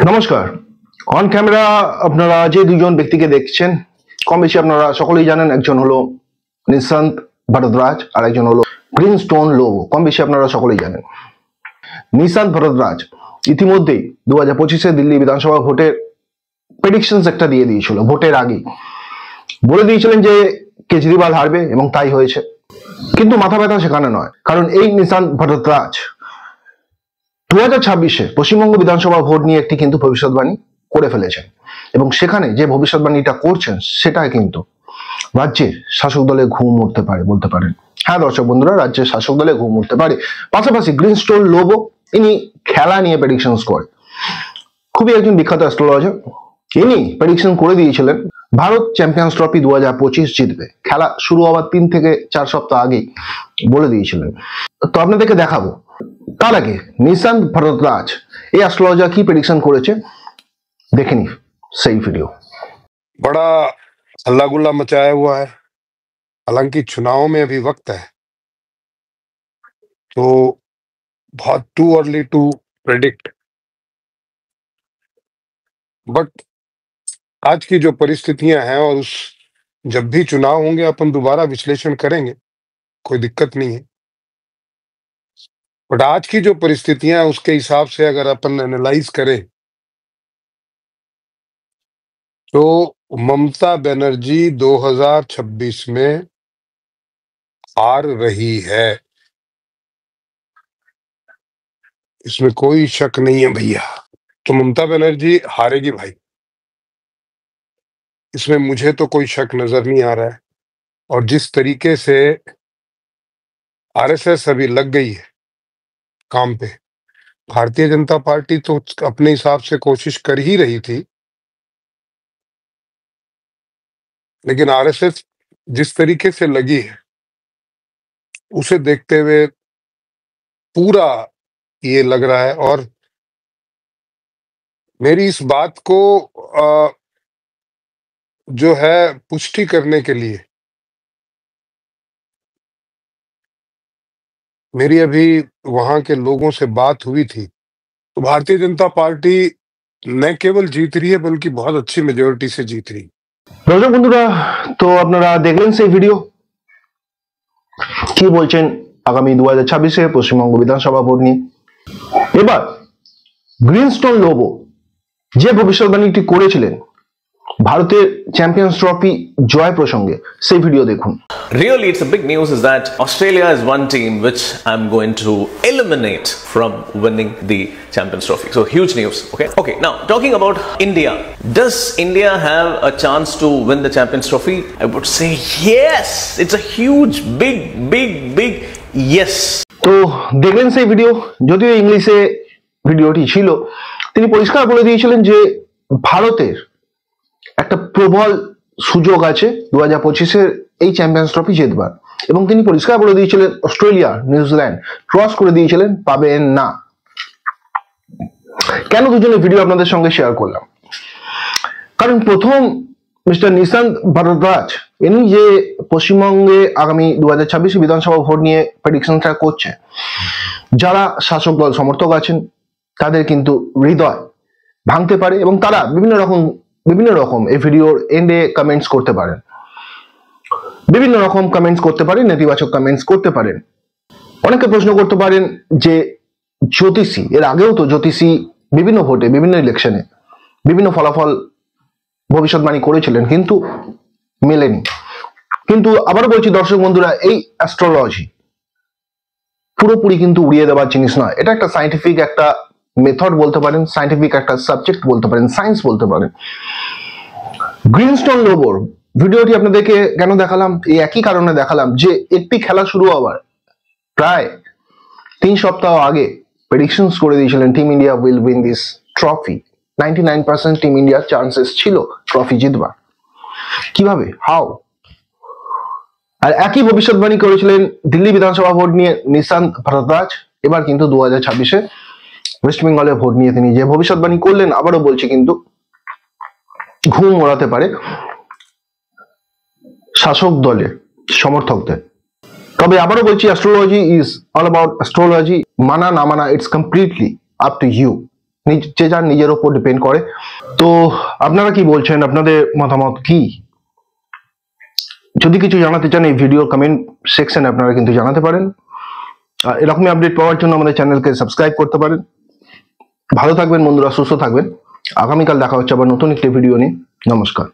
নমস্কার। On camera আপনারা যে দুজন ব্যক্তিকে দেখছেন কম বেশি আপনারা সকলেই জানেন। একজন হলো নিশান্ত ভরদ্বাজ আর একজন হলো গ্রিনস্টোন লোবো। কম বেশি আপনারা সকলেই জানেন। নিশান্ত ভরদ্বাজ ইতিমধ্যেই 2025-এ দিল্লি বিধানসভা ভোটের প্রেডিকশনস একটা দিয়ে দিয়েছিল। ভোটের আগে বলে দিয়েছিলেন যে কেজরিওয়াল হারবে এবং তাই হয়েছে। কিন্তু মাথা ব্যথা সেখানে নয়, কারণ এই নিশান্ত ভরদ্বাজ 2026-এ পশ্চিমবঙ্গ বিধানসভা ভোট নিয়ে একটি কিন্তু ভবিষ্যৎবাণী করে ফেলেছেন এবং সেখানে যে ভবিষ্যৎবাণীটা করছেন সেটা কিন্তু রাজ্যের শাসক দলে ঘুম উঠতে পারে বলতে পারেন। হ্যাঁ দর্শক বন্ধুরা, রাজ্যের শাসক দলে ঘুম উঠতে পারে। পাশাপাশি গ্রিনস্টোন লোবো ইনি খেলা নিয়ে প্রেডিকশনস করে, খুবই একজন বিখ্যাত অ্যাস্ট্রোলজার। ইনি প্রেডিকশন করে দিয়েছিলেন ভারত চ্যাম্পিয়ন্স ট্রফি 2025 জিতবে। খেলা শুরু হওয়ার 3 থেকে 4 সপ্তাহ আগেই বলে দিয়েছিলেন। তো আপনাদেরকে দেখাবো। তার আগে নিশান্ত ভরদ্বাজ এই एस्ट्रोलॉजर की प्रेडिक्शन করেছে, দেখে নি সেই ভিডিও। बड़ा हल्ला गुल्ला मचाया हुआ है। हालांकि चुनाव में अभी वक्त है, तो बहुत too early to predict. But आज की जो परिस्थितियां हैं और उस जब भी चुनाव होंगे अपन दोबारा विश्लेषण करेंगे, कोई दिक्कत नहीं है। बट आज की जो परिस्थितियां हैं उसके हिसाब से अगर अपन एनालाइज करें तो ममता बनर्जी 2026 में हार रही है, इसमें कोई शक नहीं है भैया। तो ममता बनर्जी हारेगी भाई, इसमें मुझे तो कोई शक नजर नहीं आ रहा है। और जिस तरीके से आरएसएस अभी लग गई है काम पे, भारतीय जनता पार्टी तो अपने हिसाब से कोशिश कर ही रही थी, लेकिन आरएसएस जिस तरीके से लगी है उसे देखते हुए पूरा ये लग रहा है। और मेरी इस बात को जो है पुष्टि करने के लिए मेरी अभी वहां के लोगों से बात हुई थी, तो भारतीय जनता पार्टी न केवल जीत रही है बल्कि बहुत अच्छी मेजोरिटी से जीत रही है। দর্শক বন্ধুরা, তো আপনারা দেখলেন সেই ভিডিও। কি বলছেন আগামী 2026-এ পশ্চিমবঙ্গ বিধানসভা ভোট নিয়ে। এবার গ্রিনস্টোন লোবো যে ভবিষ্যৎবাণীটি করেছিলেন ভারতের চ্যাম্পিয়ন্স ট্রফি জয় প্রসঙ্গে, সেই ভিডিও দেখুন। Really, it's a big news is that Australia is one team which I'm going to eliminate from winning the Champions Trophy. So huge news. Okay. Now talking about India, does India have a chance to win the Champions Trophy? I would say yes. It's a huge, big yes. তো দেখলেন সেই video, যদিও ইংলিশে ভিডিওটি ছিল। তিনি পরিষ্কার বলে দিয়েছিলেন যে ভারতের একটা প্রবল সুযোগ আছে 2025-এর এই চ্যাম্পিয়ন্স ট্রফি জেতবার, এবং তিনি পরিষ্কার বলে দিয়েছিলেন অস্ট্রেলিয়া নিউজিল্যান্ড ক্রস করে দিয়েছিলেন পাবেন না। কেন দুজনের ভিডিও আপনাদের সঙ্গে শেয়ার করলাম? কারণ প্রথম মিস্টার নিশান্ত ভরদ্বাজ ইনি যে পশ্চিমবঙ্গে আগামী 2026 বিধানসভা ভোট নিয়ে প্রেডিকশনটা করছে, যারা শাসক দল সমর্থক আছেন তাদের কিন্তু হৃদয় ভাঙতে পারে এবং তারা বিভিন্ন রকম এই ভিডিওর এন্ডে কমেন্টস করতে পারেন, বিভিন্ন রকম কমেন্টস করতে পারেন, নেতিবাচক কমেন্টস করতে পারেন। অনেকে প্রশ্ন করতে পারেন যে জ্যোতিষী, এর আগেও তো জ্যোতিষী বিভিন্ন ভোটে বিভিন্ন ইলেকশনে বিভিন্ন ফলাফল ভবিষ্যৎবাণী করেছিলেন কিন্তু মেলেনি। কিন্তু আবারও বলছি দর্শক বন্ধুরা, এই অ্যাস্ট্রোলজি পুরোপুরি কিন্তু উড়িয়ে দেওয়ার জিনিস নয়। এটা একটা সায়েন্টিফিক একটা মেথড বলতে পারেন, সায়েন্টিফিক একটা সাবজেক্ট বলতে পারেন, সায়েন্স বলতে পারেন। গ্রিনস্টোন লোবোর ভিডিওটি আপনাদেরকে কেন দেখালাম? এই একই কারণে দেখালাম যে একটি খেলা শুরু হওয়ার প্রায় 3 সপ্তাহ আগে প্রেডিকশনস করে দিয়েছিলেন team India will win this trophy. 99% team ইন্ডিয়ার চান্সেস ছিল ট্রফি জিতবার। কিভাবে? হাউ? আর একই ভবিষ্যৎবাণী করেছিলেন দিল্লি বিধানসভা ভোট নিয়ে নিশান্ত ভরদ্বাজ। এবার কিন্তু 2026-এ ওয়েস্ট বেঙ্গলের ভোট নিয়ে তিনি যে ভবিষ্যৎবাণী করলেন, আবারও বলছি কিন্তু ঘুম ওড়াতে পারে শাসক দলের সমর্থকদের। তবে আবারও বলছি, astrology is all about astrology. মানা না মানা, it's completely up to you. যে যার নিজের ওপর ডিপেন্ড করে। তো আপনারা কি বলছেন, আপনাদের মতামত কি? যদি কিছু জানাতে চান এই ভিডিও কমেন্ট সেকশনে আপনারা কিন্তু জানাতে পারেন। এরকমই আপডেট পাওয়ার জন্য আমাদের চ্যানেলকে সাবস্ক্রাইব করতে পারেন। ভালো থাকবেন বন্ধুরা, সুস্থ থাকবেন। আগামীকাল দেখা হচ্ছে আবার নতুন একটি ভিডিও নিয়ে। নমস্কার।